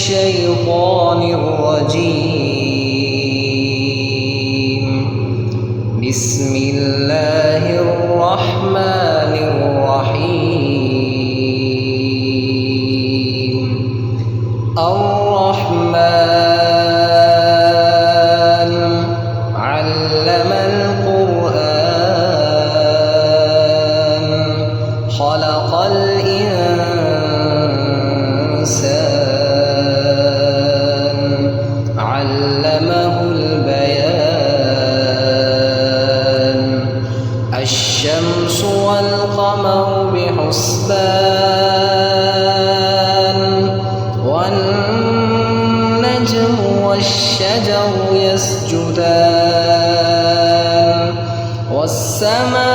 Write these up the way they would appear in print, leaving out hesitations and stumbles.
الشيطان الرجيم. بسم الله الرحمن الرحيم. الرحمن علم القرآن خلق الإنسان علمه البيان. الشمس والقمر بحسبان والنجم والشجر يسجدان والسماء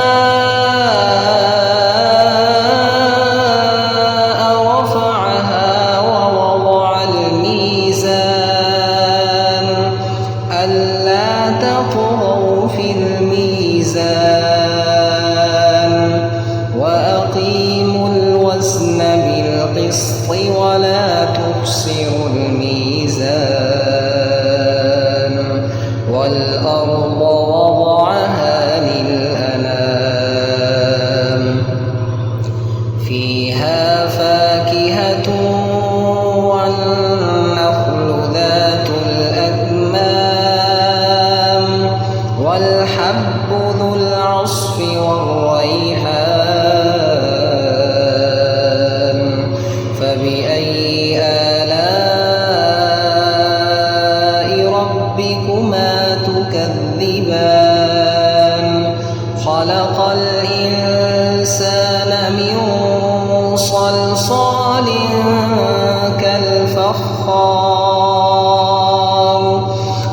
رفعها ووضع الميزان ألا تطغوا في الميزان وأقيموا الوزن بالقسط ولا تخسروا الميزان والأرض وضعها للأنام فيها فاكهة والنخل ذات الأكمام والحب ذو العصف والريحان فبأي آلاء ربكما تكذبان. خلق الإنسان من صلصال كالفخار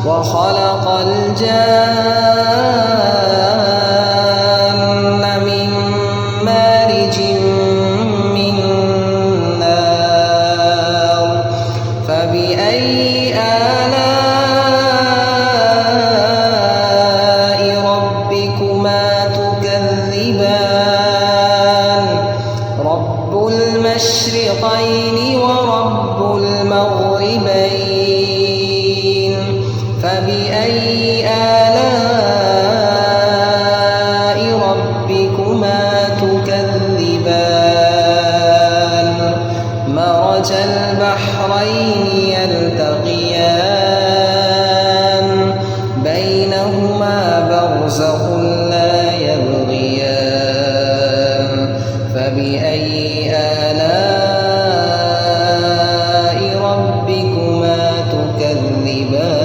وخلق الجان من مارج من نار فبأي آلاء ربكما تكذبان. رب المشرقين ورب المغربين فبأي آلاء ربكما تكذبان. مرج البحرين يلتقيان بينهما برزخ لا يبغيان فبأي آلاء ربكما تكذبان.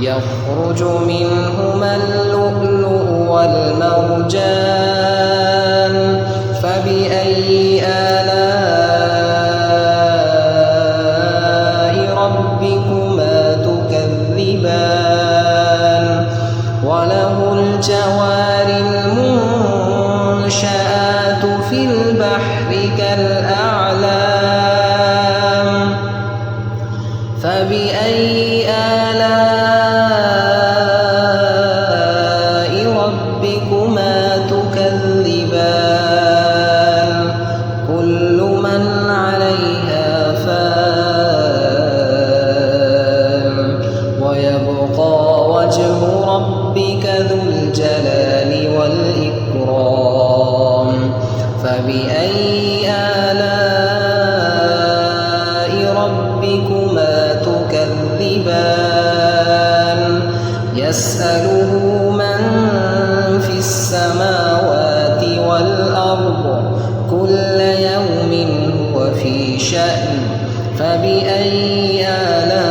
يخرج منهما اللؤلؤ والمرجان فبأي آلاء ربكما تكذبان. وله الجوار المنشآت في البحر كالأعلام فبأي آلاء ربكما تكذبان. كل من عليها فان ويبقى وجه ربك ذو الجلال والإكرام فبأي آلاء ربكما تكذبان. يسأله من في السماوات والأرض كل يوم هو في شأن فبأي آلاء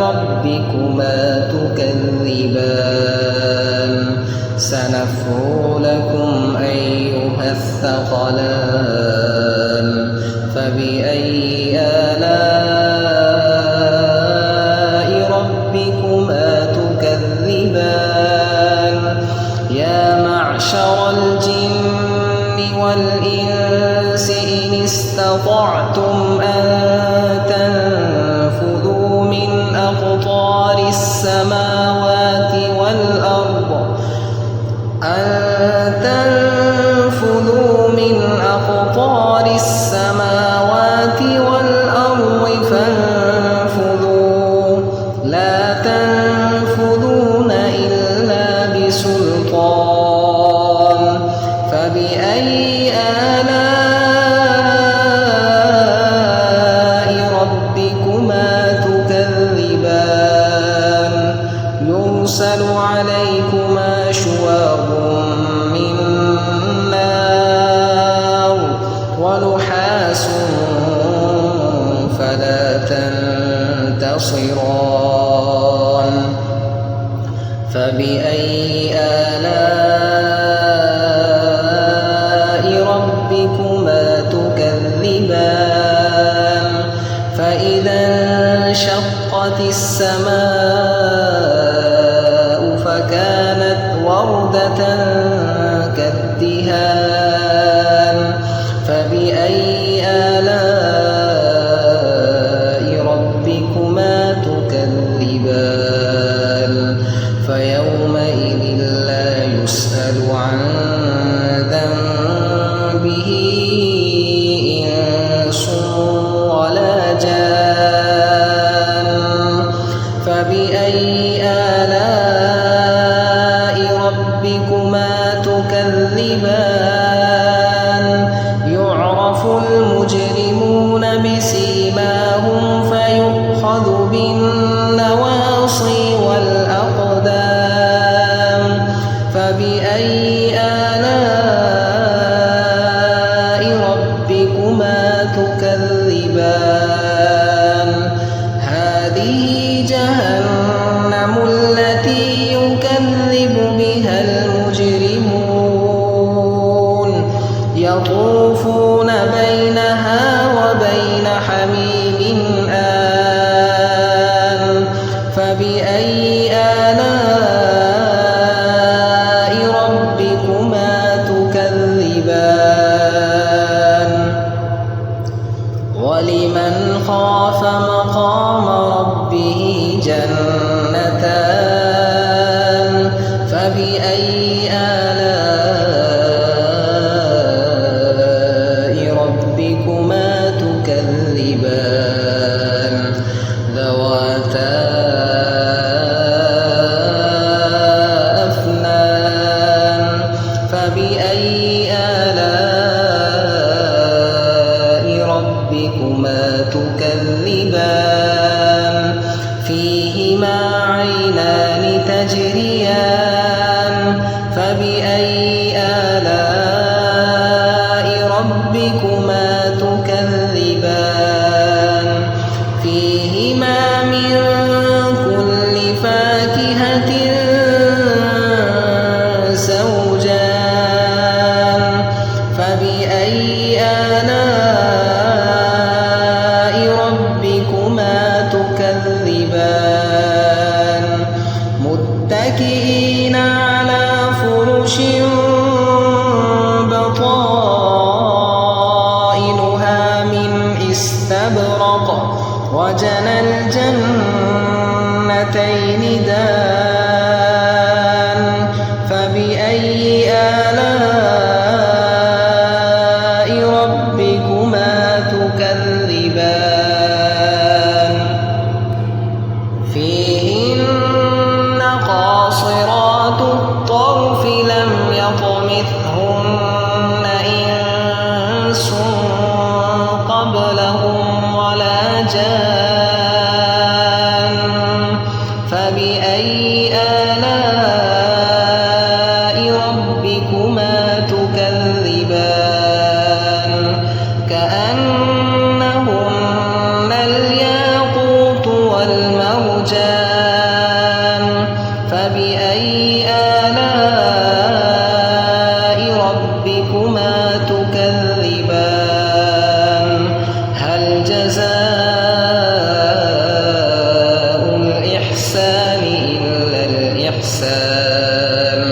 ربكما تكذبان. سنفرغ لكم أيها الثقلان فبأي آلاء ربكما تكذبان. يا معشر الجن والإنس إن استطعتم أن تنفذوا من أقطار السماوات والأرض أن تنفذوا من أقطار السماوات تبصران فبأي آلاء ربكما تكذبان فإذا انشقت السماء فكانت وردة كالدهان فبأي آلاء ربكما تكذبان فيومئذ لا يسأل عن ذنبه إنس ولا جان فبأي آلاء ربكما تكذبان يعرف المجرمون بسيماهم فيؤخذ بالنواصي والأقدام فبأي آلاء ربكما تكذبان هذه جهنم التي يكذب بها المجرمون يطوفون بينها وبين حميم آن فبأي آلاء ربكما تكذبان ولمن خاف مقام ربه جنتان فبأي آلاء ربكما تكذبان ذواتا أفنان فبأي آلاء ربكما تكذبان فيهما عينان تجريان فبأي آلاء ربكما تكذبان فيهما من كل فاكهة زوجان فبأي آلاء ربكما تكذبان متكئين على فرش بطائنها من استبرق وجنى الجنتين دان فبأي آلاء ربكما تكذبان فيهن قاصرات الطرف لم يطمثهن إنس قبلهم ولا جان فبأي آلاء ربكما تكذبان كأنهن الياقوت والمرجان فبأي آلاء ربكما تكذبان هل جزاء الإحسان إلا الإحسان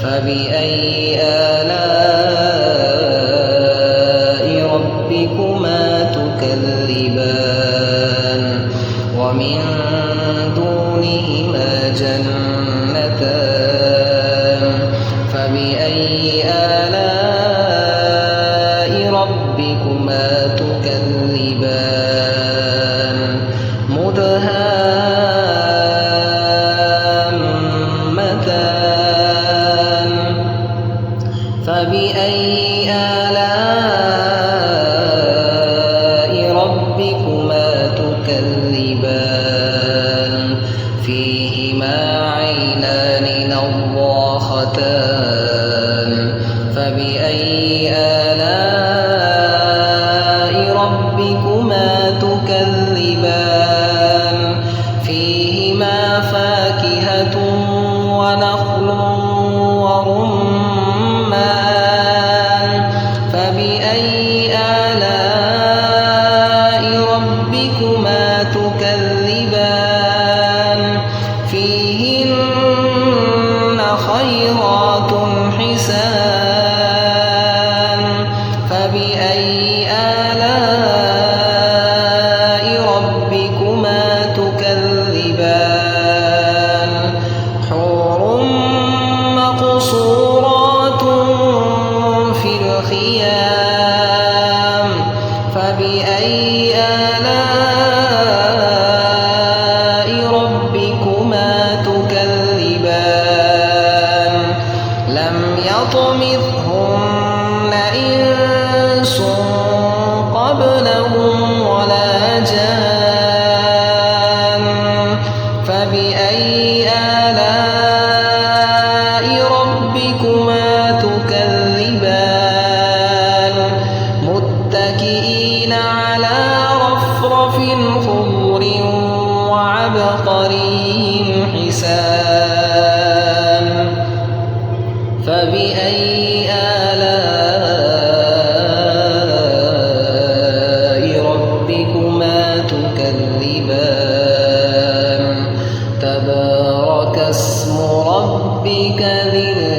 فبأي آلاء ربكما تكذبان ومن دونهما جنتان فبأي آلاء ربكما تكذبان مدهامتان فبأي آلاء ربكما تكذبان فيهما عينان نضاختان فبأي آلاء ربكما تكذبان فبأي آلاء ربكما تكذبان حور مقصورات في الخيام فبأي آلاء ربكما تكذبان لم يطمثهن إنس قبلهم ولا جان فبأي آلاء ربكما تكذبان متكئين على رفرف خضر وعبقري حسان فبأي آلاء ربكما تكذبان تبارك اسم ربك ذي